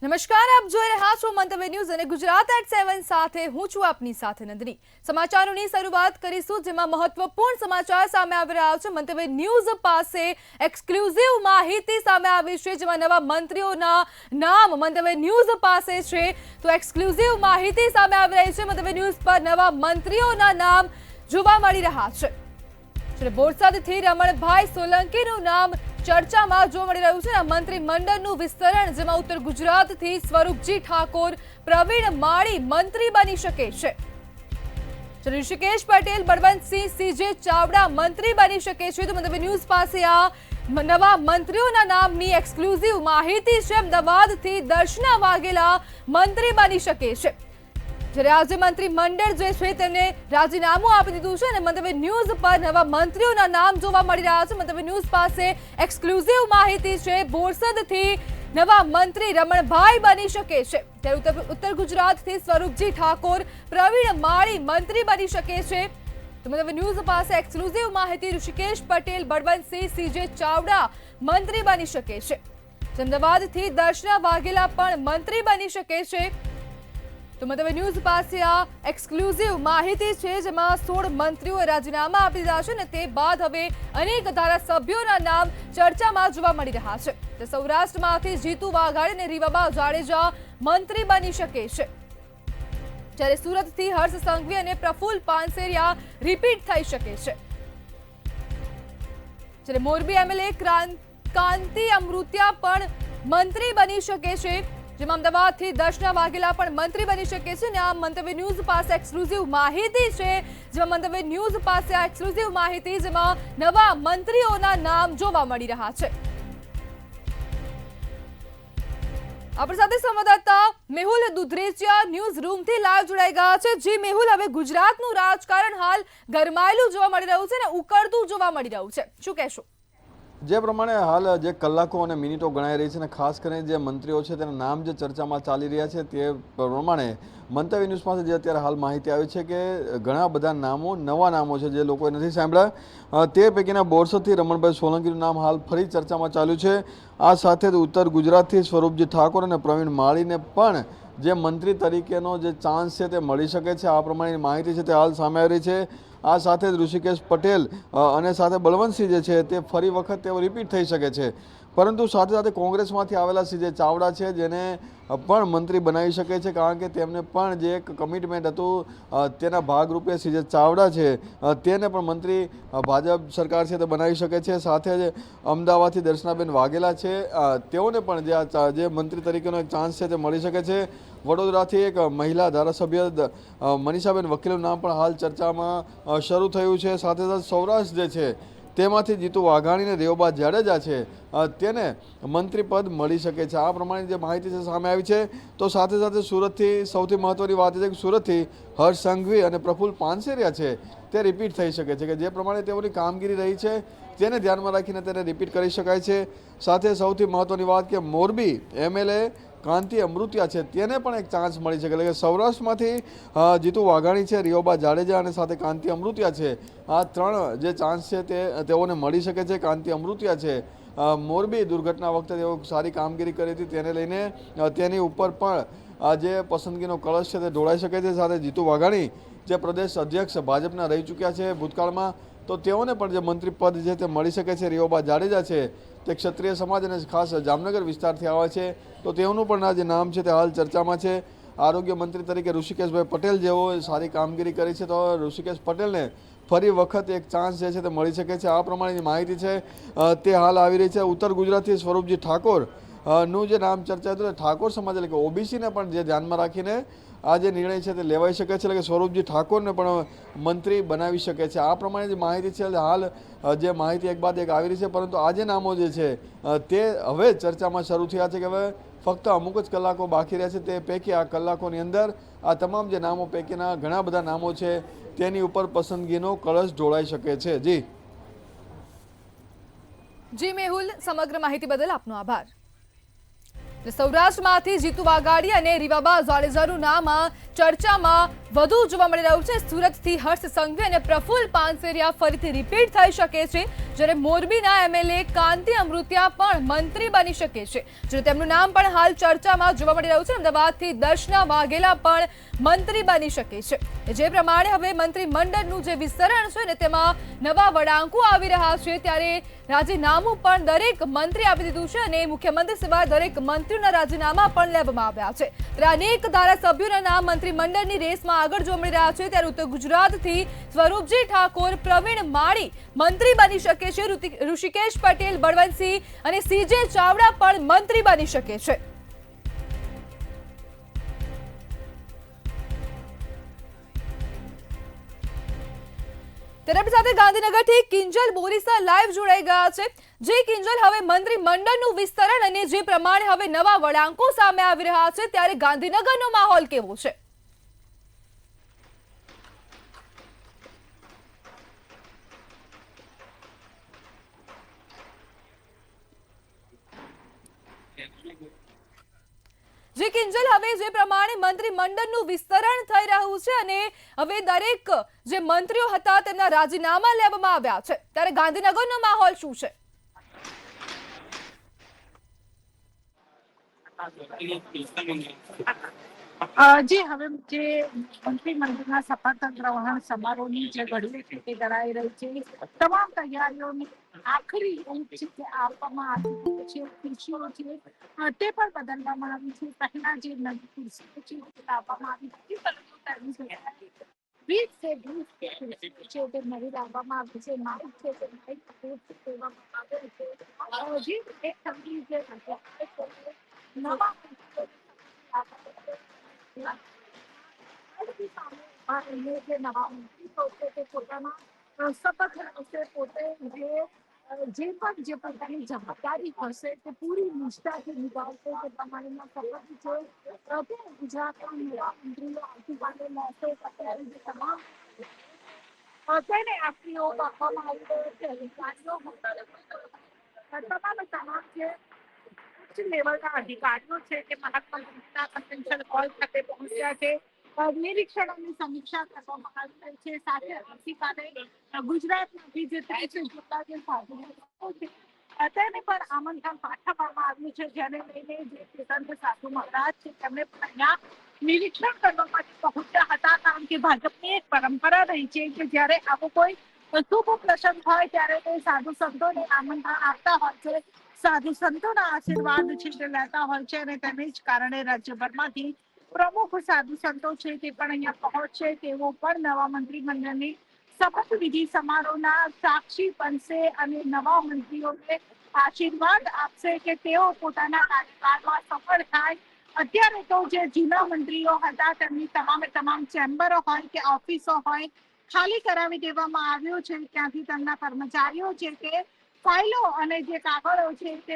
નમસ્કાર, આપ જોઈ રહ્યા છો મંતવ્ય ન્યૂઝ અને ગુજરાત એટ 7 સાથે હું છું આપની સાથે નંદની। સમાચારોની શરૂઆત કરીશું, જેમાં મહત્વપૂર્ણ સમાચાર સામે આવી રહ્યા છે। મંતવ્ય ન્યૂઝ પાસે એક્સક્લુઝિવ માહિતી સામે આવી છે, જેમાં નવા મંત્રીઓના નામ મંતવ્ય ન્યૂઝ પાસે છે। તો એક્સક્લુઝિવ માહિતી સામે આવી રહી છે। મંતવ્ય ન્યૂઝ પર નવા મંત્રીઓના નામ જોવા મળી રહ્યા છે। બોરસદથી રમણભાઈ સોલંકીનું નામ ચર્ચામાં જોવા મળી રહ્યું છે। મંત્રીમંડળનું વિસ્તરણ, જેમાં ઉત્તર ગુજરાતથી સ્વરૂપજી ઠાકોર, પ્રવીણ માળી મંત્રી બની શકે છે। ઋષિકેશ પટેલ, બળવંતસિંહ સીજે ચાવડા મંત્રી બની શકે છે। તો મંતવ્ય ન્યૂઝ પાસે આ નવા મંત્રીઓના નામની એક્સક્લુઝિવ માહિતી છે। અમદાવાદથી દર્શના વાઘેલા મંત્રી બની શકે છે। राज्य मंत्रीमंडल जे छे तेमने राजीनामું આપી દીધું છે અને મંતવ્ય ન્યૂઝ પર નવા મંત્રીઓના નામ જોવા મળી રહ્યા છે। મંતવ્ય ન્યૂઝ પાસે એક્સક્લુઝિવ માહિતી છે। બોરસદથી નવા મંત્રી રમણભાઈ બની શકે છે, ત્યારે ઉત્તર ગુજરાતથી સ્વરૂપજી ઠાકોર, પ્રવીણ માળી મંત્રી બની શકે છે। તો મંતવ્ય ન્યૂઝ પાસે એક્સક્લુઝિવ માહિતી, ઋષિકેશ પટેલ, બળવંતસિંહ સીજે ચાવડા મંત્રી બની શકે છે। અમદાવાદથી દર્શના વાઘેલા પણ મંત્રી બની શકે છે। તો મંતવ્ય ન્યૂઝ પાસે આ એક્સક્લુઝિવ માહિતી છે, જેમાં 16 મંત્રીઓએ રાજીનામા આપી દીધા છે અને તે બાદ હવે અનેક ધારાસભ્યોના નામ ચર્ચામાં જોવા મળી રહ્યા છે। તો સૌરાષ્ટ્રમાંથી જીતુ વાઘાણી અને રીવાબા જાડેજા મંત્રી બની શકે છે, જ્યારે સુરતથી હર્ષ સંઘવી અને પ્રફુલ્લ પાનસેરિયા રિપીટ થઈ શકે છે। જ્યારે મોરબી એમએલએ કાંતિ અમૃતિયા પણ મંત્રી બની શકે છે, જેમાં અમદાવાદથી દર્શના વાઘેલા પણ મંત્રી બની શકે છે। અને આ મંતવ્ય ન્યૂઝ પાસે એક્સક્લુઝિવ માહિતી છે, જેમાં મંતવ્ય ન્યૂઝ પાસે આ એક્સક્લુઝિવ માહિતી, જેમાં નવા મંત્રીઓના નામ જોવા મળી રહ્યા છે। આપણી સાથે સંવાદદાતા મેહુલ દુધરેજિયા ન્યૂઝ રૂમથી લાઈવ જોડાઈ ગયા છે। જી મેહુલ, હવે ગુજરાતનું રાજકારણ હાલ ગરમાયેલું જોવા મળી રહ્યું છે અને ઉકળતું જોવા મળી રહ્યું છે, શું કહેશો? જે પ્રમાણે હાલ જે કલાકો અને મિનિટો ગણાઈ રહી છે અને ખાસ કરીને જે મંત્રીઓ છે તેના નામ જે ચર્ચામાં ચાલી રહ્યા છે તે પ્રમાણે મંતવ્ય ન્યૂઝ પાસે જે અત્યારે હાલ માહિતી આવી છે કે ઘણા બધા નામો, નવા નામો છે જે લોકોએ નથી સાંભળ્યા। તે પૈકીના બોરસદથી રમણભાઈ સોલંકીનું નામ હાલ ફરી ચર્ચામાં ચાલ્યું છે। આ સાથે ઉત્તર ગુજરાતથી સ્વરૂપજી ઠાકોર અને પ્રવીણ માળીને પણ જે મંત્રી તરીકેનો જે ચાન્સ છે તે મળી શકે છે, આ પ્રમાણેની માહિતી છે તે હાલ સામે આવી રહી છે। આ સાથે જ ઋષિકેશ પટેલ અને સાથે બળવંતસિંહ જે છે તે ફરી વખત તેઓ રિપીટ થઈ શકે છે, પરંતુ સાથે સાથે કોંગ્રેસમાંથી આવેલા સીજે ચાવડા છે જેને પણ મંત્રી બનાવી શકે છે, કારણ કે તેમને પણ જે એક કમિટમેન્ટ હતું તેના ભાગરૂપે સીજે ચાવડા છે તેને પણ મંત્રી ભાજપ સરકાર છે તે બનાવી શકે છે। સાથે જ અમદાવાદથી દર્શનાબેન વાઘેલા છે તેઓને પણ જે મંત્રી તરીકેનો એક ચાન્સ છે તે મળી શકે છે। વડોદરાથી એક મહિલા ધારાસભ્ય મનીષાબેન વકીલનું નામ પણ હાલ ચર્ચામાં શરૂ થયું છે। સાથે સાથે સૌરાષ્ટ્ર જે છે તેમાંથી જીતુ વાઘાણી અને રીવાબા જાડેજા છે તેને મંત્રી પદ મળી શકે છે, આ પ્રમાણે જે માહિતી છે સામે આવી છે। તો સાથે સાથે સુરતથી સૌથી મહત્વની વાત છે કે સુરતથી હર્ષ સંઘવી અને પ્રફુલ્લ પાનસેરિયા છે તે રિપીટ થઈ શકે છે, કે જે પ્રમાણે તેઓની કામગીરી રહી છે તેને ધ્યાનમાં રાખીને તેને રિપીટ કરી શકાય છે। સાથે સૌથી મહત્વની વાત કે મોરબી એમએલએ કાંતિ અમૃતિયા છે તેને પણ એક ચાન્સ મળી શકે, એટલે કે સૌરાષ્ટ્રમાંથી જીતુ વાઘાણી છે, રીવાબા જાડેજા અને સાથે કાંતિ અમૃતિયા છે, આ ત્રણ જે ચાન્સ છે તે તેઓને મળી શકે છે। કાંતિ અમૃતિયા છે મોરબી દુર્ઘટના વખતે તેઓ સારી કામગીરી કરી હતી, તેને લઈને તેની ઉપર પણ જે પસંદગીનો કળશ છે તે ઢોળાઈ શકે છે। સાથે જીતુ વાઘાણી જે પ્રદેશ અધ્યક્ષ ભાજપના રહી ચૂક્યા છે ભૂતકાળમાં, તો તેઓને પણ જે મંત્રી પદ છે તે મળી શકે છે। રીવાબા જાડેજા છે તે ક્ષત્રિય સમાજ અને ખાસ જામનગર વિસ્તારથી આવે છે, તો તેઓનું પણ જે નામ છે તે હાલ ચર્ચામાં છે। આરોગ્ય મંત્રી તરીકે ઋષિકેશભાઈ પટેલ જેઓ સારી કામગીરી કરી છે, તો ઋષિકેશ પટેલને ફરી વખત એક ચાન્સ જે છે તે મળી શકે છે, આ પ્રમાણેની માહિતી છે તે હાલ આવી રહી છે। ઉત્તર ગુજરાતથી સ્વરૂપજી ઠાકોર નું જે નામ ચર્ચાયું હતું, ઠાકોર સમાજ એટલે કે ઓબીસીને પણ જે ધ્યાનમાં રાખીને આ જે નિર્ણય છે તે લેવાઈ શકે છે, એટલે કે સ્વરૂપજી ઠાકોરને પણ મંત્રી બનાવી શકે છે, આ પ્રમાણે જે માહિતી છે હાલ જે માહિતી એક બાદ એક આવી રહી છે। પરંતુ આ જે નામો જે છે તે હવે ચર્ચામાં શરૂ થયા છે કે હવે ફક્ત અમુક જ કલાકો બાકી રહ્યા છે, તે પૈકી આ કલાકોની અંદર આ તમામ જે નામો પૈકીના ઘણા બધા નામો છે તેની ઉપર પસંદગીનો કળશ ઢોળાઈ શકે છે। જી મેહુલ, સમગ્ર માહિતી બદલ આપનો આભાર। સૌરાષ્ટ્રમાંથી જીતુ વાઘાણી અને રીવાબા જાડેજાનું નામ ચર્ચામાં વધુ જોવા મળી રહ્યું છે. સુરતથી હર્ષ સંઘવી અને પ્રફુલ્લ પાનસેરિયા ફરીથી રિપીટ થઈ શકે છે, જ્યારે મોરબીના એમએલએ કાંતિ અમૃતિયા પણ મંત્રી બની શકે છે, જો તેમનું નામ પણ હાલ ચર્ચામાં જોવા મળી રહ્યું છે. અમદાવાદથી દર્શના વાઘેલા પણ મંત્રી બની શકે છે. જે પ્રમાણે હવે મંત્રીમંડળનું જે વિસ્તરણ છે ને તેમાં નવા વળાંકો આવી રહ્યા છે, ત્યારે રાજીનામું પણ દરેક મંત્રી આપી દીધું છે અને મુખ્યમંત્રી સિવાય દરેક મંત્રીઓના રાજીનામા પણ લેવામાં આવ્યા છે. ત્યારે અનેક ધારાસભ્યોના નામ મંત્રીમંડળની રેસમાં આગળ જોવા મળી રહ્યા છે. ત્યારે ઉત્તર ગુજરાતથી સ્વરૂપજી ઠાકોર, પ્રવીણ માળી મંત્રી બની શકે છે. ઋષિકેશ પટેલ, બળવંતસિંહ અને સીજે ચાવડા પણ મંત્રી બની શકે છે. તેની સાથે ગાંધીનગરથી કિંજલ બોરીસા લાઈવ જોડાઈ ગયા છે. જે કિંજલ, હવે મંત્રીમંડળનું વિસ્તરણ અને જે પ્રમાણે હવે નવા વળાંકો સામે આવી રહ્યા છે, ત્યારે ગાંધીનગરનો માહોલ કેવો છે? જે કિંજલ, હવે જે પ્રમાણે મંત્રીમંડળનું વિસ્તરણ થઈ રહ્યું છે અને હવે દરેક જે મંત્રીઓ હતા તેમના રાજીનામા લેવામાં આવ્યા છે, ત્યારે ગાંધીનગરનો માહોલ શું છે? જી હવે જે મંત્રીમંડળના શપથ ગ્રહણ સમારોહની જે ઘડી છે તે કરાઈ રહી છે. તમામ તૈયારીઓની આખરી ઊંચ જે આપવામાં આવી છે, ખુરશીઓ છે તે પણ બદલવામાં આવી છે. પહેલા જે નવી ખુરશીઓ છે તે લાવવામાં આવી હતી, પરંતુ તેની જગ્યાએ 20 છે તે નવી લાવવામાં આવી છે. માઇક છે તે માઇક લેવામાં આવે છે. જે એક સંગીત જે નવા જે નવા મંત્રીઓ છે તે પોતાના શપથ લેશે. પોતે જે પણ જે પોતાની જવાબદારી હશે તે પૂરી નિષ્ઠાથી નિભાવશે. તે પ્રમાણેના શપથ છે તે ગુજરાતના નવા મંત્રીઓ આવતીકાલે લેશે. અત્યારે જે તમામ તેને આપણીઓ આપવામાં આવી રહ્યો છે, અધિકારીઓ તમામ જે ઉચ્ચ લેવલના અધિકારીઓ છે તે મહાત્મા ગાંધીના કન્વેન્શન હોલ ખાતે પહોંચ્યા છે. નિરીક્ષણ અને સમીક્ષા કરવામાં આવી રહી છે. સાથે આવતીકાલે ગુજરાતમાંથી જે 30 જેટલા જે સાધુઓ છે તેને પણ આમંત્રણ પાઠવવામાં આવ્યું છે, જેને લઈને જે સંત સાધુ મહારાજ છે તેમને પણ અહીંયા નિરીક્ષણ કરવા માટે પહોંચ્યા હતા. કારણ કે ભાજપની એક પરંપરા રહી છે કે જ્યારે આવો કોઈ શુભ પ્રસંગ હોય ત્યારે તે સાધુ સંતોને આમંત્રણ આપતા હોય છે, સાધુ સંતોના આશીર્વાદ છે તે લેતા હોય છે અને તેને જ કારણે રાજ્યભરમાંથી પ્રમુખ સાધુ સંતો છે તે પણ અહીંયા પહોંચશે. તેઓ પણ નવા મંત્રીમંડળની શપથવિધિ સમારોહના સાક્ષી બનશે અને નવા મંત્રીઓને આશીર્વાદ આપશે કે તેઓ પોતાના કાર્યકાળમાં સફળ થાય. અત્યારે તો જે જૂના મંત્રીઓ હતા તેમની તમામ ચેમ્બરો હોય કે ઓફિસો હોય ખાલી કરાવી દેવામાં આવ્યો છે. ત્યાંથી તેમના કર્મચારીઓ છે તે ફાઇલો અને જે કાગળો છે તે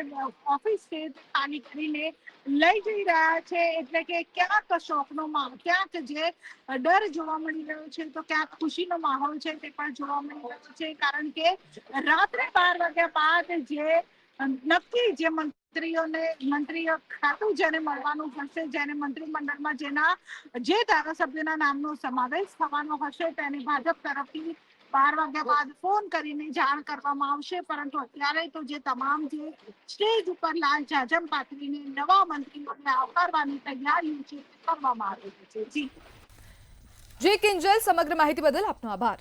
ઓફિસ છે ખાલી કરીને લઈ જઈ રહ્યા છે. એટલે કે ક્યાંક શોકનો માહોલ, ક્યાંક જે ડર જોવા મળી રહ્યો છે તો ક્યાંક ખુશીનો માહોલ છે તે પણ જોવા મળી રહ્યો છે. કારણ કે રાત્રે 12 વાગ્યા બાદ જે નક્કી જે મંત્રીઓ ખાતું જેને મળવાનું હશે, જેને મંત્રીમંડળમાં જે ધારાસભ્યોના નામનો સમાવેશ થવાનો હશે તેને ભાજપ તરફથી 12 વાગ્યા બાદ ફોન કરીને જાણ કરવામાં આવશે. પરંતુ અત્યારે તો જે તમામ જે સ્ટેજ ઉપર લાલ જાજમ પાથરીને નવા મંત્રીઓને આવકારવાની તૈયારીઓ છે કરવામાં આવી છે. જી કિંજલ, સમગ્ર માહિતી બદલ આપનો આભાર.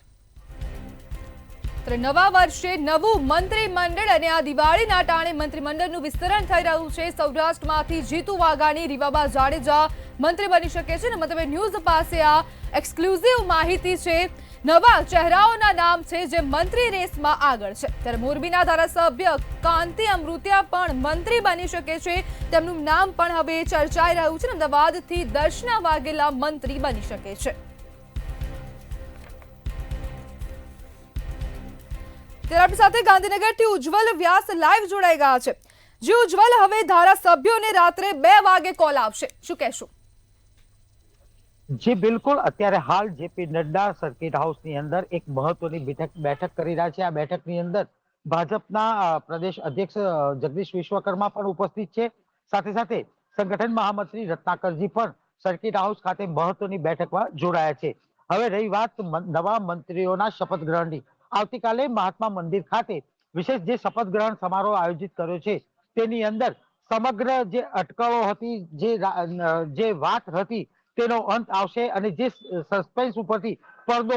નવા વર્ષે નવું મંત્રીમંડળ અને આ દિવાળીના ટાણે મંત્રીમંડળનું વિસ્તરણ થઈ રહ્યું છે. સૌરાષ્ટ્રમાંથી જીતુ વાઘાણી, રીવાબા જાડેજા મંત્રી બની શકે છે. મતલબ ન્યૂઝ પાસે આ એક્સક્લુઝિવ માહિતી છે. નવા ચહેરાઓના નામ છે જે મંત્રી રેસમાં આગળ છે. ત્યારે મોરબીના ધારાસભ્ય કાંતિ અમૃતિયા પણ મંત્રી બની શકે છે. તેમનું નામ પણ હવે ચર્ચાઈ રહ્યું છે. અમદાવાદથી દર્શના વાઘેલા મંત્રી બની શકે છે. તેની સાથે ગાંધીનગરથી ઉજ્જવલ વ્યાસ લાઈવ જોડાઈ ગયા છે. જે ઉજ્જવલ, હવે ધારાસભ્યોને રાત્રે 2 વાગે કોલ આવશે, શું કહેશો? જી બિલકુલ, અત્યારે હાલ જેપી નડ્ડા સર્કિટ હાઉસની અંદર એક મહત્વની બેઠક કરી રહ્યા છે. આ બેઠકની અંદર ભાજપના પ્રદેશ અધ્યક્ષ જગદીશ વિશ્વકર્મા પણ ઉપસ્થિત છે. સાથે સાથે સંગઠન મહામંત્રી રત્નાકરજી પણ સર્કિટ હાઉસ ખાતે મહત્વની બેઠકમાં જોડાયા છે. હવે રહી વાત નવા મંત્રીઓના શપથ ગ્રહણની, આવતીકાલે મહાત્મા મંદિર ખાતે વિશેષ જે શપથ ગ્રહણ સમારોહ આયોજિત કર્યો છે તેની અંદર સમગ્ર જે અટકળો હતી, જે વાત હતી તેનો અંત આવશે અને જે સસ્પેન્સ ઉપરથી પડદો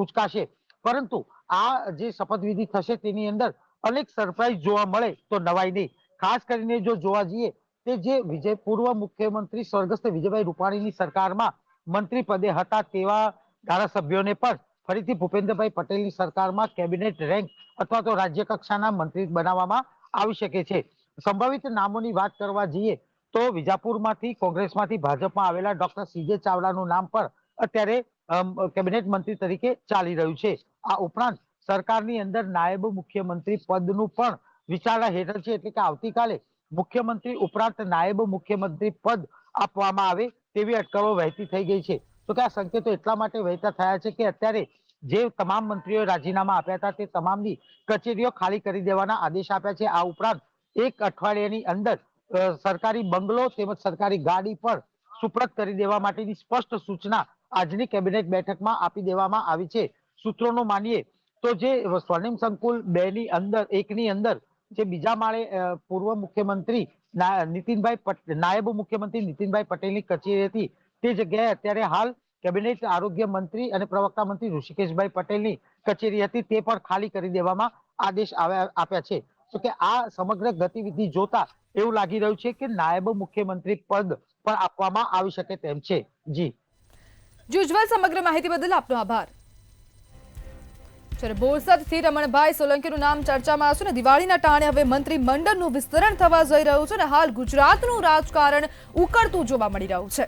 ઉચકાશે. પરંતુ આ જે શપથવિધિ થશે તેની અંદર અનેક સરપ્રાઈઝ જોવા મળે તો નવાઈ નહીં. ખાસ કરીને જો જોવા જઈએ તે જે પૂર્વ મુખ્યમંત્રી સ્વર્ગસ્થ વિજયભાઈ રૂપાણીની સરકારમાં મંત્રી પદે હતા તેવા ધારાસભ્યોને પણ ફરીથી ભૂપેન્દ્રભાઈ પટેલની સરકારમાં કેબિનેટ રેન્ક અથવા તો રાજ્ય કક્ષાના મંત્રી બનાવવામાં આવી શકે છે. સંભવિત નામોની વાત કરવા જઈએ તો વિજાપુરમાંથી કોંગ્રેસમાંથી ભાજપમાં આવેલા ડોક્ટર સીજે ચાવડાનું નામ પણ અત્યારે કેબિનેટ મંત્રી તરીકે ચાલી રહ્યું છે. આ ઉપરાંત સરકારની અંદર નાયબ મુખ્યમંત્રી પદનું પણ વિચારણા હેઠળ છે, એટલે કે આવતીકાલે મુખ્યમંત્રી ઉપરાંત નાયબ મુખ્યમંત્રી પદ આપવામાં આવે તેવી અટકળો વહેતી થઈ ગઈ છે. તો કે આ સંકેતો એટલા માટે વહેતા થયા છે કે અત્યારે જે તમામ મંત્રીઓએ રાજીનામા આપ્યા હતા તે તમામની કચેરીઓ ખાલી કરી દેવાના આદેશ આપ્યા છે. આ ઉપરાંત એક અઠવાડિયાની અંદર સરકારી બંગલો તેમજ સરકારી ગાડી પણ સુપ્રત કરી દેવા માટેની સ્પષ્ટ સૂચના આજની કેબિનેટ બેઠકમાં આપી દેવામાં આવી છે. સૂત્રોનો માનીએ તો જે સ્વર્ણિમ સંકુલ 2 ની અંદર 1 ની અંદર જે બીજા માળે પૂર્વ મુખ્યમંત્રી નાયબ મુખ્યમંત્રી નીતિનભાઈ પટેલની કચેરી હતી તે જગ્યાએ અત્યારે હાલ કેબિનેટ આરોગ્ય મંત્રી અને પ્રવક્તા મંત્રી ઋષિકેશભાઈ પટેલની કચેરી હતી તે પણ ખાલી કરી દેવામાં આદેશ આપ્યા છે. તો કે આ સમગ્ર ગતિવિધિ જોતા એવું લાગી રહ્યું છે કે નાયબ મુખ્યમંત્રી પદ પણ આપવામાં આવી શકે તેમ છે. જી ઉજ્જવલ, સમગ્ર માહિતી બદલ આપનો આભાર. જ્યારે બોરસદથી રમણભાઈ સોલંકીનું નામ ચર્ચામાં આવ્યું છે ને દિવાળીના ટાણે હવે મંત્રીમંડળનું વિસ્તરણ થવા જઈ રહ્યું છે અને હાલ ગુજરાતનું રાજકારણ ઉકળતું જોવા મળી રહ્યું છે.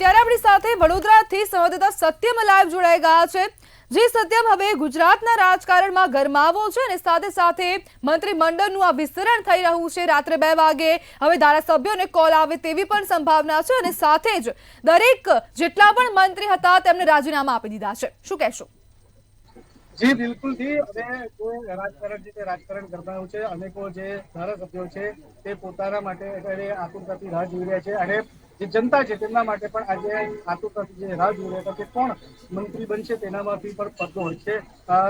ત્યારે આપણી સાથે વડોદરાથી સંવાદદાતા સત્યમ લાઈવ જોડાઈ ગયા છે. જે સત્યમ, હવે ગુજરાતના રાજકારણમાં ગરમાવો છે અને સાથે સાથે મંત્રીમંડળનું આ વિસ્તરણ થઈ રહ્યું છે. રાત્રે 2 વાગે હવે ધારાસભ્યોને કોલ આવે તેવી પણ સંભાવના છે અને સાથે જ દરેક જેટલા પણ મંત્રી હતા તેમને રાજીનામા આપી દીધા છે. શું કહેશો? જી બિલકુલ જી, હવે જે રાજકારણ ગરમાયું છે, અનેકો જે ધારાસભ્યો છે તે પોતાના માટે અત્યારે આતુરતાથી રાહ જોઈ રહ્યા છે અને જે જનતા છે તેમના માટે પણ આજે આતુરતાથી જે રાહ જોઈ રહ્યા હતા કે કોણ મંત્રી બનશે તેનામાંથી પણ પડતો હોય છે.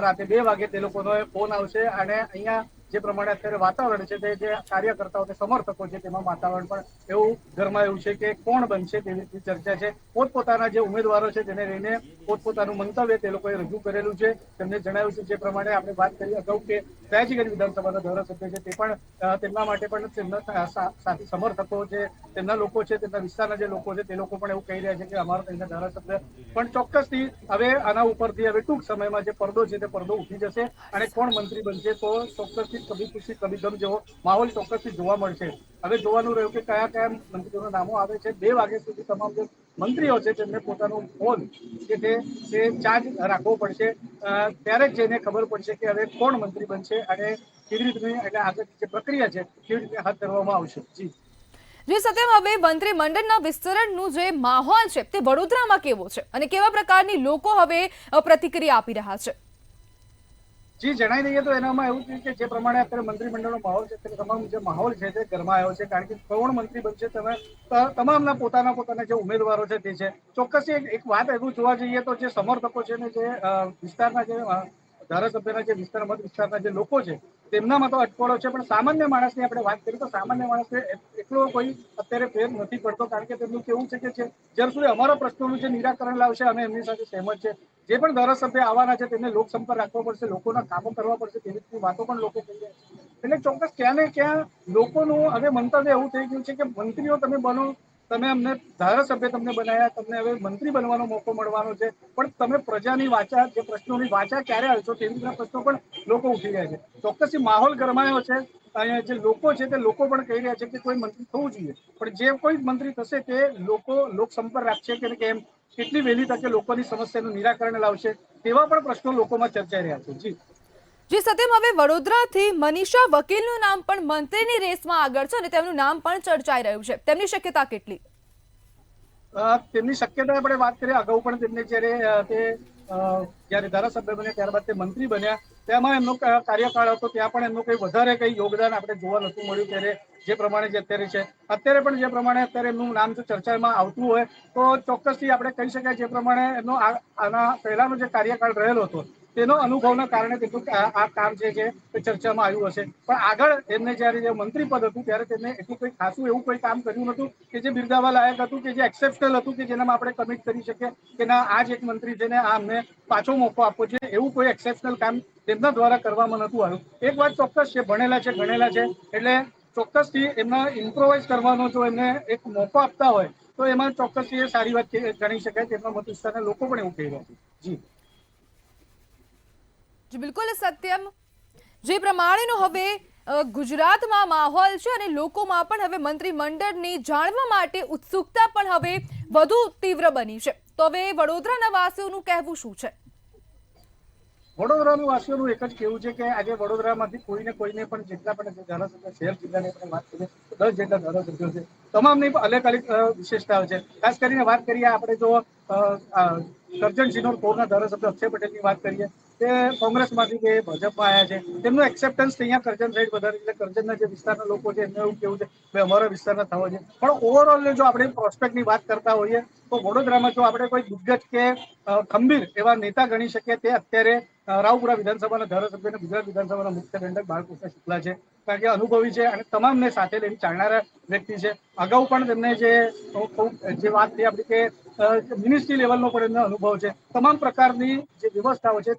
રાતે 2 વાગે તે લોકોનો ફોન આવશે અને અહીંયા જે પ્રમાણે અત્યારે વાતાવરણ છે તે જે કાર્યકર્તાઓ કે સમર્થકો છે તેમાં વાતાવરણ પણ એવું ગરમાયું છે કે કોણ બનશે તેવી ચર્ચા છે. પોતપોતાના જે ઉમેદવારો છે તેને લઈને પોતપોતાનું મંતવ્ય તે લોકોએ રજૂ કરેલું છે. તેમને જણાવ્યું છે જે પ્રમાણે આપણે વાત કરી અગાઉ કે સયાજીગંજ વિધાનસભાના ધારાસભ્ય છે તે પણ તેમના માટે પણ તેમના સાથી સમર્થકો છે, તેમના લોકો છે, તેમના વિસ્તારના જે લોકો છે તે લોકો પણ એવું કહી રહ્યા છે કે અમારા અહીંના ધારાસભ્ય પણ ચોક્કસથી હવે આના ઉપરથી હવે ટૂંક સમયમાં જે પડદો છે તે પડદો ઉઠી જશે અને કોણ મંત્રી બનશે તો ચોક્કસથી કભી ખુશી કભી ગમ જેવો માહોલ ચોક્કસથી જોવા મળશે. હવે જોવાનું રહ્યું કે કયા કયા મંત્રીઓના નામો આવે છે. 2 વાગ્યા સુધી તમામ જે મંત્રીઓ છે તેમને પોતાનું ફોન જે છે તે ચાર્જ રાખવો પડશે. ત્યારે જ જઈને ખબર પડશે કે હવે કોણ મંત્રી બનશે અને કેવી રીતની એટલે આગળ જે પ્રક્રિયા છે કેવી રીતે હાથ ધરવામાં આવશે. જી જે સત્યમ, હવે મંત્રીમંડળના વિસ્તરણનું જે માહોલ છે તે વડોદરામાં કેવો છે અને કેવા પ્રકારની લોકો હવે પ્રતિક્રિયા આપી રહ્યા છે? જી જણાવી દઈએ તો એનામાં એવું છે કે જે પ્રમાણે અત્યારે મંત્રીમંડળનો માહોલ છે તે તમામ જે માહોલ છે તે ગરમાયો છે. કારણ કે કોણ મંત્રી બનશે તમે તમામના પોતાના જે ઉમેદવારો છે તે છે. ચોક્કસ એક વાત એવું જોવા જઈએ તો જે સમર્થકો છે ને જે વિસ્તારના જે ધારાસભ્યના જે મત વિસ્તારના જે લોકો છે તેમનામાં તો અટકળો છે, પણ સામાન્ય માણસની આપણે વાત કરીએ તો સામાન્ય માણસને એટલો કોઈ અત્યારે ફેર નથી પડતો. કારણ કે તેમનું કેવું છે કે જ્યાર સુધી અમારા પ્રશ્નોનું જે નિરાકરણ લાવશે અમે એમની સાથે સહેમત છે. જે પણ ધારાસભ્ય આવવાના છે તેમને લોકસંપર્ક રાખવો પડશે, લોકોના કામો કરવા પડશે, તેવી રીતની વાતો પણ લોકો કરી રહ્યા છે. એટલે ચોક્કસ ક્યાં ને ક્યાં લોકોનું હવે મંતવ્ય એવું થઈ ગયું છે કે મંત્રીઓ તમે બનો, તમે અમને ધારાસભ્ય તમને બનાવ્યા, તમને હવે મંત્રી બનવાનો મોકો મળવાનો છે, પણ તમે પ્રજાની વાચા જે પ્રશ્નોની વાચા ક્યારે આવશો તેવી રીતના પ્રશ્નો પણ લોકો ઉઠી રહ્યા છે. ચોક્કસથી માહોલ ગરમાયો છે. અહીંયા જે લોકો છે તે લોકો પણ કહી રહ્યા છે કે કોઈ મંત્રી થવું જોઈએ, પણ જે કોઈ મંત્રી થશે તે લોકસંપર્ક રાખશે કે કેમ, કેટલી વહેલી તકે લોકોની સમસ્યાનું નિરાકરણ લાવશે તેવા પણ પ્રશ્નો લોકોમાં ચર્ચાઈ રહ્યા છે. જી જે સત્યમ, હવે વડોદરાથી મનીષા વકીલનું નામ પણ મંત્રીની રેસમાં આગળ છે અને તેમનું નામ પણ ચર્ચાઈ રહ્યું છે. તેમની શક્યતા કેટલી? તેમની શક્યતા આપણે વાત કરીએ, અગાઉ પણ તેમને જ્યારે ધારાસભ્ય બન્યા ત્યારબાદ તે મંત્રી બન્યા તેમાં એમનો કાર્યકાળ હતો ત્યાં પણ એમનું કંઈ વધારે કંઈ યોગદાન આપણે જોવા નતું મળ્યું ત્યારે જે પ્રમાણે જે અત્યારે છે. અત્યારે પણ જે પ્રમાણે અત્યારે એમનું નામ જો ચર્ચામાં આવતું હોય તો ચોક્કસથી આપણે કહી શકાય જે પ્રમાણે એમનો આના પહેલાનો જે કાર્યકાળ રહેલો હતો તેનો અનુભવના કારણે તેનું આ કામ છે તે ચર્ચામાં આવ્યું હશે. પણ આગળ એમને જ્યારે જે મંત્રી પદ હતું ત્યારે તેમને એટલું કંઈ ખાસું એવું કોઈ કામ કર્યું નતું કે જે બિરદાવવા લાયક હતું, કે જે એક્સેપ્શનલ હતું, કે જેનામાં આપણે કમિટ કરી શકીએ કે ના આ જ એક મંત્રી છે ને આ અમને પાછો મોકો આપવો છે. એવું કોઈ એક્સેપ્શનલ કામ તેમના દ્વારા કરવામાં નતું આવ્યું. એક વાત ચોક્કસ છે, ભણેલા છે, ગણેલા છે, એટલે ચોક્કસથી એમના ઇમ્પ્રોવાઇઝ કરવાનો જો એમને એક મોકો આપતા હોય તો એમાં ચોક્કસથી એ સારી વાત ગણી શકાય. તેમના મત વિસ્તારના લોકો પણ એવું કહી રહ્યા છે. જી જી બિલકુલ સત્યમ, જે પ્રમાણેનો હવે ગુજરાતમાં માહોલ છે અને લોકોમાં પણ હવે મંત્રીમંડળની જાણવા માટે ઉત્સુકતા પણ હવે વધુ તીવ્ર બની છે. તો હવે વડોદરાના વાસીઓનું કહેવું શું છે? વડોદરાના વાસીઓનું એક જ કહેવું છે કે આજે વડોદરામાંથી કોઈને પણ જેટલા પણ ધારાસભ્ય શહેર જિલ્લાની આપણે વાત કરીએ તો 10 જેટલા ધારાસભ્યો છે. તમામની અલગ અલગ વિશેષતાઓ છે. ખાસ કરીને વાત કરીએ આપણે જો કરજણ સિનોર કોરના ધારાસભ્ય અક્ષય પટેલની વાત કરીએ, તે કોંગ્રેસમાંથી કે ભાજપમાં આવ્યા છે. તેમનું એક્સેપ્ટન્સ અહીંયા કરજણ સાઈડ વધારે, એટલે કરજણના જે વિસ્તારના લોકો છે એમને એવું કેવું છે કે અમારા વિસ્તારના થવા છે. પણ ઓવરઓલ જો આપણે પ્રોસ્પેક્ટની વાત કરતા હોઈએ તો વડોદરામાં જો આપણે કોઈ દિગ્ગજ કે ખંભીર એવા નેતા ગણી શકીએ તે અત્યારે રાવપુરા વિધાનસભાના ધારાસભ્ય અને ગુજરાત વિધાનસભાના મુખ્ય દંડક બાળકૃષ્ણ શુક્લા છે. કારણ કે અનુભવી છે અને તમામને સાથે લઈને ચાલનારા વ્યક્તિ છે. અગાઉ પણ તેમને જે વાત થઈ આપણી કે મિનિસ્ટ્રી લેવલનો પણ એમનો અનુભવ છે. તમામ પ્રકારની જે વ્યવસ્થાઓ છે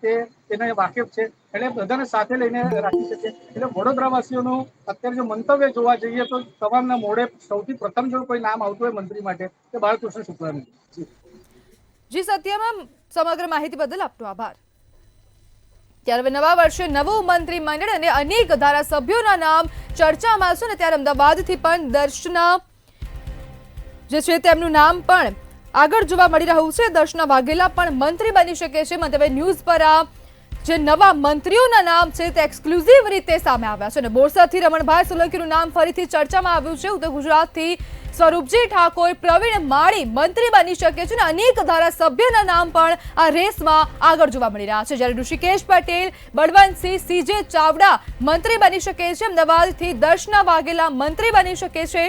તેને વાકેફ છે, એટલે બધાને સાથે લઈને રાખી શકીએ. એટલે વડોદરાવાસીઓનું અત્યારે જો મંતવ્ય જોવા જઈએ તો તમામના મોઢે સૌથી પ્રથમ જો કોઈ નામ આવતું હોય મંત્રી માટે તે બાળકૃષ્ણ શુક્લાનું. જી સત્યમ, સમગ્ર માહિતી બદલ આપનો આભાર. ત્યારે હવે નવા વર્ષે નવું મંત્રીમંડળ અને અનેક ધારાસભ્યોના નામ ચર્ચામાં છે ને ત્યારે અમદાવાદથી પણ દર્શના જે છે તેમનું નામ પણ આગળ જોવા મળી રહ્યું છે. દર્શના વાઘેલા પણ મંત્રી બની શકે છે. મંતવ્ય ન્યૂઝ પર આ જે નવા મંત્રીઓના નામ છે તે એક્સક્લુઝિવ રીતે સામે આવ્યા છે અને બોરસદથી રમણભાઈ સોલંકીનું નામ ફરીથી ચર્ચામાં આવ્યું છે. ઉત્તર ગુજરાતથી સ્વરૂપજી ઠાકોર, પ્રવીણ માળી મંત્રી બની શકે છે અને અનેક ધારાસભ્યના નામ પણ આ રેસમાં આગળ જોવા મળી રહ્યા છે. જ્યારે ઋષિકેશ પટેલ, બળવંતસિંહ, સીજે ચાવડા મંત્રી બની શકે છે. અમદાવાદથી દર્શના વાઘેલા મંત્રી બની શકે છે.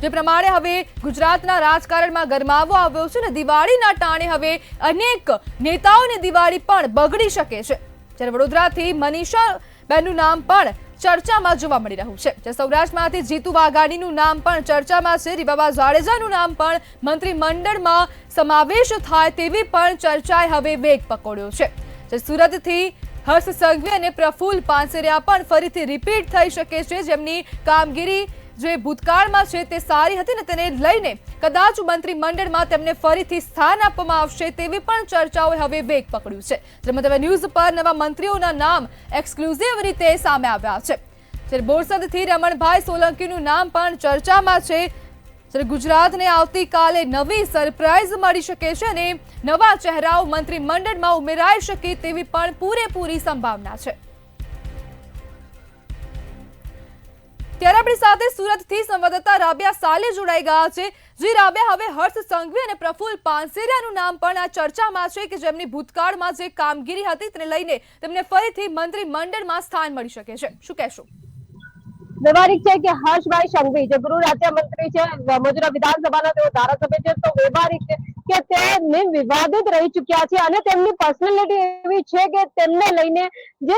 જે પ્રમાણે હવે ગુજરાતના રાજકારણમાં ગરમાવો આવ્યો છે અને દિવાળીના ટાણે હવે અનેક નેતાઓની દિવાળી પણ બગડી શકે છે. જ્યારે વડોદરાથી મનીષા બેનનું નામ પણ ચર્ચામાં જોવા મળી રહ્યું છે. જે સૌરાષ્ટ્રમાંથી જીતુ વાઘાણીનું નામ પણ ચર્ચામાં છે. રીબાબા જાડેજાનું નામ પણ મંત્રીમંડળમાં સમાવેશ થાય તેવી પણ ચર્ચાએ હવે વેગ પકડ્યો છે. જે સુરતથી હર્ષ સંઘવી અને પ્રફુલ્લ પાનસેરિયા પણ ફરીથી રિપીટ થઈ શકે છે, જેમની કામગીરી જે ભૂતકાળમાં છે તે સારી હતી ને તેને લઈને કદાચ મંત્રીમંડળમાં તેમને ફરીથી સ્થાન આપવામાં આવશે તેવી પણ ચર્ચાઓએ હવે વેગ પકડ્યું છે. જેમાં તમે ન્યૂઝ પર નવા મંત્રીઓના નામ એક્સક્લુઝિવ રીતે સામે આવ્યા છે. જ્યારે બોરસદથી રમણભાઈ સોલંકીનું નામ પણ ચર્ચામાં છે. જ્યારે ગુજરાતને આવતીકાલે નવી સરપ્રાઇઝ મળી શકે છે અને નવા ચહેરાઓ મંત્રીમંડળમાં ઉમેરાઈ શકે તેવી પણ પૂરેપૂરી સંભાવના છે. ત્યારે આપણી સાથે સુરતથી સંવાદદાતા રાબિયા સાલે જોડાઈ ગયા છે. જી રાબિયા, હવે હર્ષ સંઘવી અને પ્રફુલ્લ પાનસેરિયાનું નામ પણ આ ચર્ચામાં છે કે જેમની ભૂતકાળમાં જે કામગીરી હતી તેને લઈને તેમને ફરીથી મંત્રીમંડળમાં સ્થાન મળી શકે છે. શું કહેશો? વ્યવહારિક છે કે હર્ષભાઈ સંઘવી જે ગૃહ રાજ્યમંત્રી છે, મજૂરા વિધાનસભાના તેઓ ધારાસભ્ય છે, તો વ્યવહારિક છે કે તેમને વિવાદિત રહી ચુક્યા છે અને તેમની પર્સનાલિટી એવી છે કે તેમને લઈને જે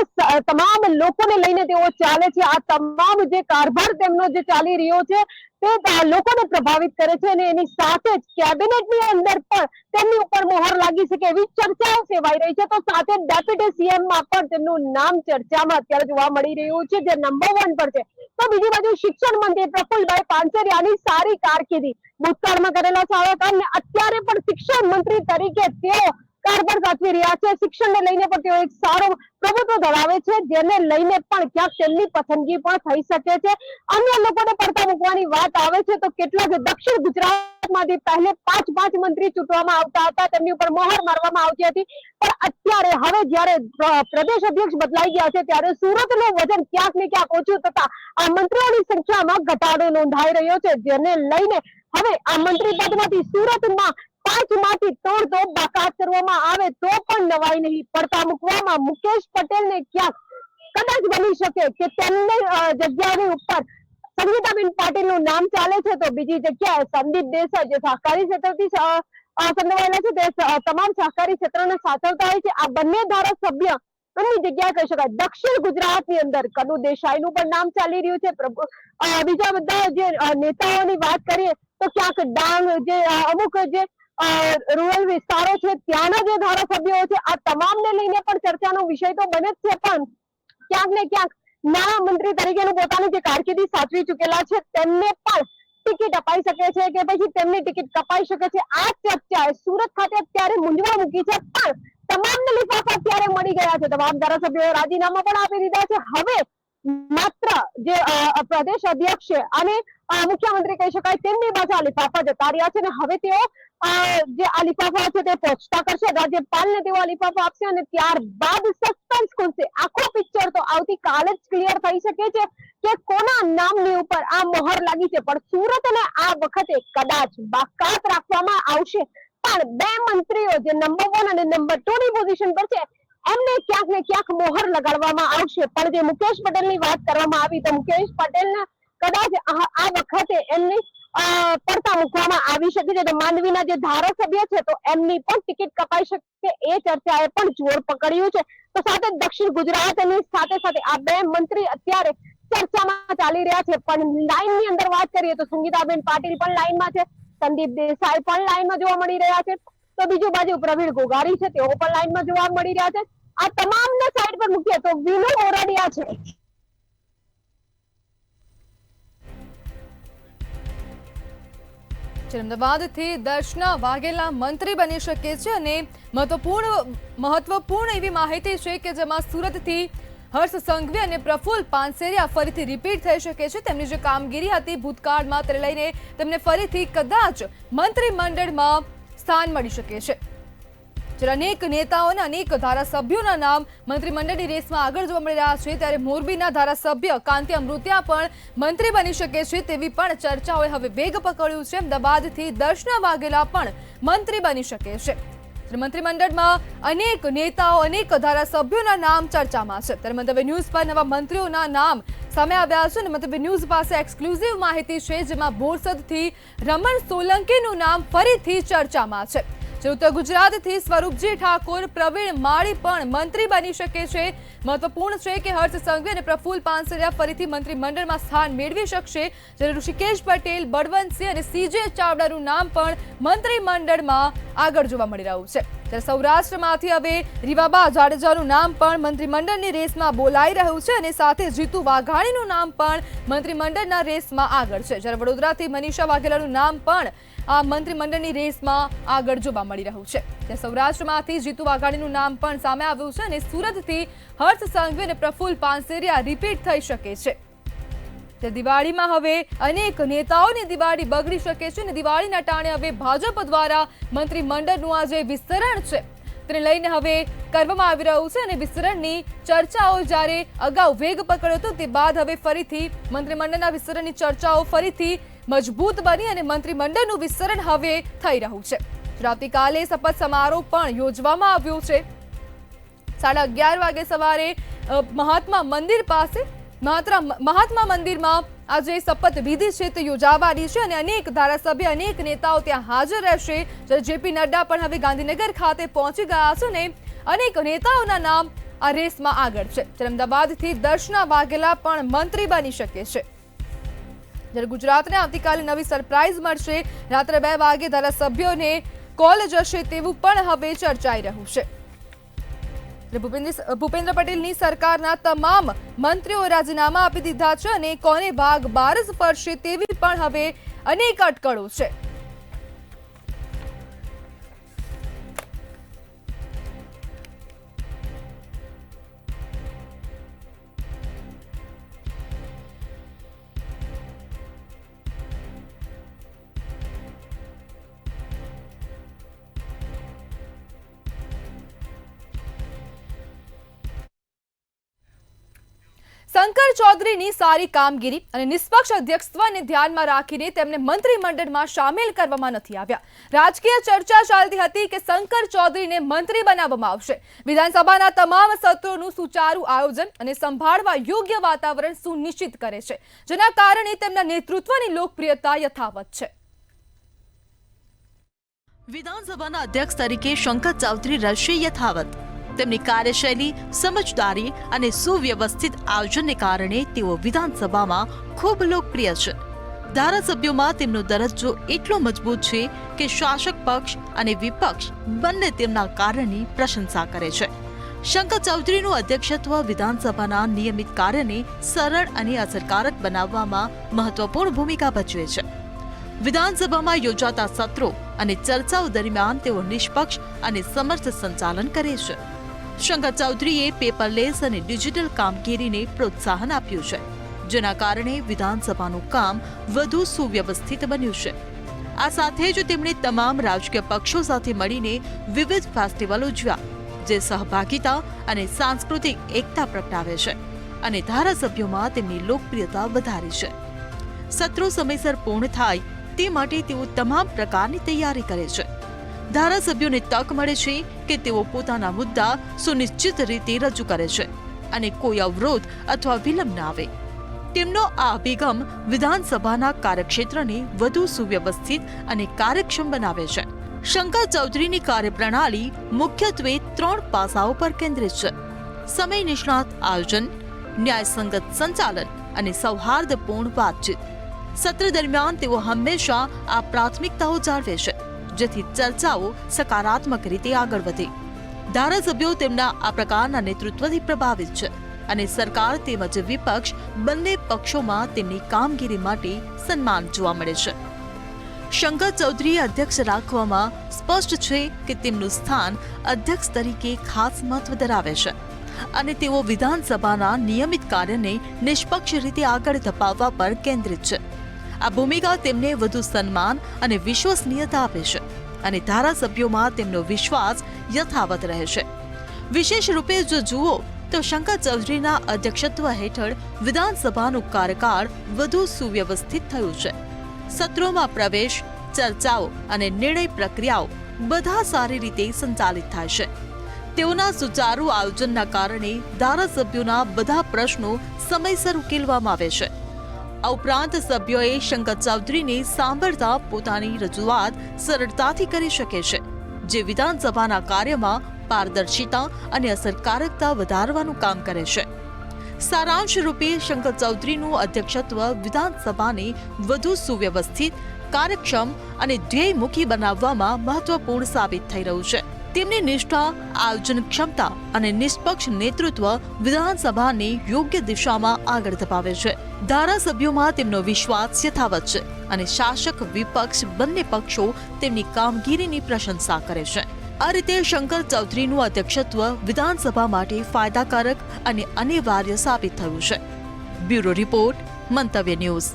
તમામ લોકોને લઈને તેઓ ચાલે છે. આ તમામ જે કારભાર તેમનો જે ચાલી રહ્યો છે તે લોકોને પ્રભાવિત કરે છે અને એની સાથે જ કેબિનેટની અંદર પણ તેમની ઉપર મોહર લાગી શકે એવી ચર્ચાઓ સેવાઈ રહી છે. તો સાથે ડેપ્યુટી સીએમમાં પણ તેમનું નામ ચર્ચામાં અત્યારે જોવા મળી રહ્યું છે, જે નંબર 1 પર છે. તો બીજી બાજુ શિક્ષણ મંત્રી પ્રફુલ્લભાઈ પાનસેરિયાની સારી કારકિર્દી ભૂતકાળમાં કરેલા સારા કામ ને અત્યારે પણ શિક્ષણ મંત્રી તરીકે તેઓ કારભાર સાચવી રહ્યા છે. શિક્ષણને લઈને પણ તેઓ એક સારો પ્રભુત્વ ધરાવે છે, જેને લઈને પણ ક્યાંક તેમની પસંદગી પણ થઈ શકે છે. અન્ય લોકોને પડતા મૂકવાની વાત આવે છે તો કેટલાક દક્ષિણ ગુજરાતમાંથી પહેલે 5 મંત્રી ચૂંટવામાં આવતા હતા, તેમની ઉપર મોહર મારવામાં આવતી હતી. પણ અત્યારે હવે જ્યારે પ્રદેશ અધ્યક્ષ બદલાઈ ગયા છે ત્યારે સુરતનું વજન ક્યાંક ને ક્યાંક ઓછું થતા આ મંત્રીઓની સંખ્યામાં ઘટાડો નોંધાઈ રહ્યો છે, જેને લઈને હવે આ મંત્રી પદમાંથી સુરતમાં પાંચમાંથી તોડતો બાકાત કરવામાં આવે તો પણ નવાઈ નહીં. પડતા મૂકવામાં મુકેશ પટેલને ક્યાંક કદાચ બની શકે કે તેમની જગ્યાની ઉપર સંગીતાબેન પાટીલનું નામ ચાલે છે, તો બીજી જગ્યાએ સંદીપ દેસાઈ જે સહકારી ક્ષેત્રથી સંડોવાયેલા છે, તે તમામ સહકારી ક્ષેત્રને સાચવતા હોય છે. આ બંને ધારાસભ્ય એમની જગ્યાએ કહી શકાય. દક્ષિણ ગુજરાતની અંદર કનુ દેસાઈનું પણ નામ ચાલી રહ્યું છે. બીજા બધા જે નેતાઓની વાત કરીએ તો ક્યાંક ડાંગ જે અમુક જે રૂરલ વિસ્તારો છે ત્યાંના જે ધારાસભ્યો છે, આ તમામને લઈને પણ ચર્ચાનો વિષય તો બને જ છે. પણ ક્યાંક ને ક્યાંક નાણામંત્રી તરીકેનું પોતાની જે કારકિર્દી સાચવી ચૂકેલા છે તેમને પણ ટિકિટ અપાઈ શકે છે કે પછી તેમની ટિકિટ કપાઈ શકે છે. આ ચર્ચાએ સુરત ખાતે અત્યારે મૂંઝવણ મૂકી છે, પણ તમામને લિફાફા અત્યારે મળી ગયા છે. તમામ ધારાસભ્યોએ રાજીનામા પણ આપી દીધા છે. હવે માત્ર જે પ્રદેશ અધ્યક્ષ છે અને મુખ્યમંત્રી કહી શકાય તેમની પાસે આ લિફાફા જતા રહ્યા છે, અને હવે તેઓ જે આ લિફાફા છે તે પહોંચતા કરશે. રાજ્યપાલને તેઓ આ લિફાફા આપશે અને ત્યારબાદ સસ્પેન્સ ખુલશે. આખો પિક્ચર તો આવતીકાલે જ ક્લિયર થઈ શકે છે કે કોના નામની ઉપર આ મોહર લાગી છે. પણ સુરતને આ વખતે કદાચ બાકાત રાખવામાં આવશે, પણ બે મંત્રીઓ જે નંબર 1 અને નંબર 2 ની પોઝિશન પર છે એમને ક્યાંક ને ક્યાંક મોહર લગાડવામાં આવશે. પણ જે મુકેશ પટેલની વાત કરવામાં આવી તો મુકેશ પટેલને કદાચ આ વખતે એમની પડતા મૂકવામાં આવી શકે છે. તો માંડવીના જે ધારાસભ્ય છે તો એમની પણ ટિકિટ કપાઈ શકે એ ચર્ચાએ પણ જોર પકડ્યું છે. તો સાથે દક્ષિણ ગુજરાતની સાથે સાથે આ બે મંત્રી અત્યારે ચર્ચામાં ચાલી રહ્યા છે. પણ લાઈનની અંદર વાત કરીએ તો સંગીતાબેન પાટીલ પણ લાઈનમાં છે, સંદીપ દેસાઈ પણ લાઈનમાં જોવા મળી રહ્યા છે, તો બીજુ બાજુ પ્રવીણ ગોગાડી છે તેઓ પણ લાઈનમાં જોવા મળી રહ્યા છે. આ તમામને સાઈડ પર મૂકીએ તો વિનુ મોરડિયા છે અમદાવાદથી દર્શના વાઘેલા મંત્રી બની શકે છે અને મહત્વપૂર્ણ એવી માહિતી છે કે જેમાં સુરતથી હર્ષ સંઘવી અને પ્રફુલ્લ પાનસેરિયા ફરીથી રિપીટ થઈ શકે છે. તેમની જે કામગીરી હતી ભૂતકાળમાં તેને લઈને તેમને ફરીથી કદાચ મંત્રીમંડળમાં સ્થાન મળી શકે છે. જ્યારે અનેક નેતાઓ અને અનેક ધારાસભ્યોના નામ મંત્રીમંડળની રેસમાં આગળ જોવા મળી રહ્યા છે, ત્યારે મોરબીના ધારાસભ્ય કાંતિ અમૃતિયા પણ મંત્રી બની શકે છે તેવી પણ ચર્ચાઓએ હવે વેગ પકડ્યું છે. અમદાવાદથી દર્શના વાઘેલા પણ મંત્રી બની શકે છે. મંત્રીમંડળમાં અનેક નેતાઓ અનેક ધારાસભ્યોના નામ ચર્ચામાં છે. ત્યારે મંતવ્ય ન્યૂઝ પર નવા મંત્રીઓના નામ સામે આવ્યા છે અને મંતવ્ય ન્યૂઝ પાસે એક્સક્લુઝિવ માહિતી છે, જેમાં બોરસદથી રમણ સોલંકીનું નામ ફરીથી ચર્ચામાં છે. ઉત્તર ગુજરાતથી સ્વરૂપજી ઠાકોર, પ્રવીણ માળી પણ મંત્રી બની શકે છે. મહત્વપૂર્ણ છે કે હર્ષ સંઘવી અને પ્રફુલ્લ પાનસેરિયા ફરીથી મંત્રીમંડળમાં સ્થાન મેળવી શકશે, જ્યારે ઋષિકેશ પટેલ, બળવંતસિંહ અને સીજે ચાવડાનું નામ પણ મંત્રીમંડળમાં આગળ જોવા મળી રહ્યું છે. ત્યારે સૌરાષ્ટ્રમાંથી હવે રીવાબા જાડેજાનું નામ પણ મંત્રીમંડળની રેસમાં બોલાઈ રહ્યું છે અને સાથે જીતુ વાઘાણીનું નામ પણ મંત્રીમંડળના રેસમાં આગળ છે. જ્યારે વડોદરાથી મનીષા વાઘેલાનું નામ પણ આ મંત્રીમંડળની રેસમાં આગળ જોવા મળી રહ્યું છે. ત્યાં સૌરાષ્ટ્રમાંથી જીતુ વાઘાણીનું નામ પણ સામે આવ્યું છે અને સુરતથી હર્ષ સંઘવી અને પ્રફુલ્લ પાનસેરિયા રિપીટ થઈ શકે છે. તે દિવાળીમાં હવે અનેક નેતાઓની દિવાળી બગડી શકે છે અને દિવાળીના ટાણે હવે ભાજપ દ્વારા મંત્રીમંડળનું આ જે વિસ્તરણ છે તેને લઈને હવે કરવામાં આવી રહ્યું છે અને વિસ્તરણની ચર્ચાઓ જ્યારે અગાઉ વેગ પકડ્યો હતો તે બાદ હવે ફરીથી મંત્રીમંડળના વિસ્તરણની ચર્ચાઓ ફરીથી મજબૂત બની અને મંત્રીમંડળનું વિસ્તરણ હવે થઈ રહ્યું છે. આવતીકાલે શપથ સમારોહ પણ યોજવામાં આવ્યો છે. 11:30 વાગે સવારે મહાત્મા મંદિર પાસે મહાત્મા મંદિરમાં આ જે શપથ વિધિ છે તે યોજાવાની છે અને અનેક ધારાસભ્ય અનેક નેતાઓ ત્યાં હાજર રહેશે. જેપી નડ્ડા પણ હવે ગાંધીનગર ખાતે પહોંચી ગયા છે અને અનેક નેતાઓના નામ આ રેસમાં આગળ છે. અમદાવાદથી દર્શના વાઘેલા પણ મંત્રી બની શકે છે. જ્યારે ગુજરાતને આવતીકાલે નવી સરપ્રાઇઝ મળશે. રાત્રે 2 વાગે ધારાસભ્યોને કોલ જશે તેવું પણ હવે ચર્ચાઈ રહ્યું છે. ભૂપેન્દ્ર પટેલની સરકારના તમામ મંત્રીઓ રાજીનામા આપી દીધા છે અને કોને ભાગ બારસ પડશે તેવી પણ હવે અનેક અટકળો છે. શંકર ચૌધરીની સારી કામગીરી અને નિષ્પક્ષ અધ્યક્ષત્વને ધ્યાનમાં રાખીને તેમને મંત્રીમંડળમાં સામેલ કરવામાં નથી આવ્યા। રાજકીય ચર્ચા ચાલતી હતી કે શંકર ચૌધરીને મંત્રી બનાવવામાં આવશે। વિધાનસભાના તમામ સત્રોનું સુચારું આયોજન અને સંભાળવા યોગ્ય વાતાવરણ સુનિશ્ચિત કરે છે, જેના કારણે તેમના નેતૃત્વની લોકપ્રિયતા યથાવત છે। વિધાનસભાના અધ્યક્ષ તરીકે શંકર ચૌધરી રહેશે યથાવત। તેમની કાર્યશૈલી, સમજદારી અને સુવ્યવસ્થિત આયોજનને કારણે તેઓ વિધાનસભામાં ખૂબ લોકપ્રિય છે। ધારાસભ્યોમાં તેમનો દરજ્જો એટલો મજબૂત છે કે શાસક પક્ષ અને વિપક્ષ બંને તેમના કાર્યની પ્રશંસા કરે છે। શંકર ચૌધરીનું અધ્યક્ષત્વ વિધાનસભાના નિયમિત કાર્યને સરળ અને અસરકારક બનાવવામાં મહત્વપૂર્ણ ભૂમિકા ભજવે છે। વિધાનસભામાં યોજાતા સત્રો અને ચર્ચાઓ દરમિયાન તેઓ નિષ્પક્ષ અને સમર્થ સંચાલન કરે છે। શંકર ચૌધરીએ પેપરલેસ અને ડિજિટલ કામગીરીને પ્રોત્સાહન આપ્યું છે, જેના કારણે વિધાનસભાનું કામ વધુ સુવ્યવસ્થિત બન્યું છે। આ સાથે જ તેમણે તમામ રાજકીય પક્ષો સાથે મળીને વિવિધ ફેસ્ટિવલ ઉજવ્યા, જે સહભાગિતા અને સાંસ્કૃતિક એકતા પ્રગટાવે છે અને ધારાસભ્યોમાં તેમની લોકપ્રિયતા વધારી છે। સત્રો સમયસર પૂર્ણ થાય તે માટે તેઓ તમામ પ્રકારની તૈયારી કરે છે। ધારાસભ્યોને તક મળે છે કે તેઓ પોતાના મુદ્દા સુનિશ્ચિત રીતે રજૂ કરે છે અને કોઈ અવરોધ અથવા વિલંબ ન આવે। તેમનો આ અભિગમ વિધાનસભાના કાર્યક્ષેત્રને વધુ સુવ્યવસ્થિત અને કાર્યક્ષમ બનાવે છે। શંકર ચૌધરીની કાર્યપ્રણાલી મુખ્યત્વે 3 પાસાઓ પર કેન્દ્રિત છે: સમય નિષ્ણાત આયોજન, ન્યાયસંગત સંચાલન અને સૌહાર્દપૂર્ણ વાતચીત। સત્ર દરમિયાન તેઓ હંમેશા આ પ્રાથમિકતાઓ જાળવે છે, જેથી ચર્ચાઓ સકારાત્મક રીતે આગળ વધે। ધારાસભ્યો તેમના આ પ્રકારના નેતૃત્વથી પ્રભાવિત છે અને સરકાર તેમજ વિપક્ષ બંને પક્ષોમાં તેમની કામગીરી માટે સન્માન જોવા મળે છે। શંકર ચૌધરીએ અધ્યક્ષ રાખવામાં સ્પષ્ટ છે કે તેમનું સ્થાન અધ્યક્ષ તરીકે ખાસ મહત્વ ધરાવે છે અને તેઓ વિધાનસભાના નિયમિત કાર્યને નિષ્પક્ષ રીતે આગળ ધપાવવા પર કેન્દ્રિત છે। આ ભૂમિકા તેમને વધુ સન્માન અને વિશ્વસનીયતા આપે છે અને ધારાસભ્યોમાં તેમનો વિશ્વાસ યથાવત રહે છે। વિશેષ રૂપે જો જુઓ તો શંકર ચૌધરીના અધ્યક્ષત્વ હેઠળ વિધાનસભાનું કાર્યકાળ વધુ સુવ્યવસ્થિત થયું છે। સત્રોમાં પ્રવેશ, ચર્ચાઓ અને નિર્ણય પ્રક્રિયાઓ બધા સારી રીતે સંચાલિત થાય છે। તેઓના સુચારુ આયોજનના કારણે ધારાસભ્યોના બધા પ્રશ્નો સમયસર ઉકેલવામાં આવે છે। આ ઉપરાંત સભ્યોએ શંકર ચૌધરીને સાંભળતા પોતાની રજૂઆત સરળતાથી કરી શકે છે, જે વિધાનસભાના કાર્યમાં પારદર્શિતા અને અસરકારકતા વધારવાનું કામ કરે છે। સારાંશ રૂપે શંકર ચૌધરીનું અધ્યક્ષત્વ વિધાનસભાને વધુ સુવ્યવસ્થિત, કાર્યક્ષમ અને ધ્યેયમુખી બનાવવામાં મહત્વપૂર્ણ સાબિત થઈ રહ્યું છે। તેમની નિષ્ઠા, આયોજન ક્ષમતા અને નિષ્પક્ષ નેતૃત્વ વિધાનસભાને યોગ્ય દિશામાં આગળ ધપાવે છે। ધારાસભ્યોમાં તેમનો વિશ્વાસ યથાવત છે અને શાસક વિપક્ષ બંને પક્ષો તેમની કામગીરીની પ્રશંસા કરે છે। આ રીતે શંકર ચૌધરીનું અધ્યક્ષત્વ વિધાનસભા માટે ફાયદાકારક અને અનિવાર્ય સાબિત થયું છે। બ્યુરો રિપોર્ટ, મંતવ્ય ન્યૂઝ।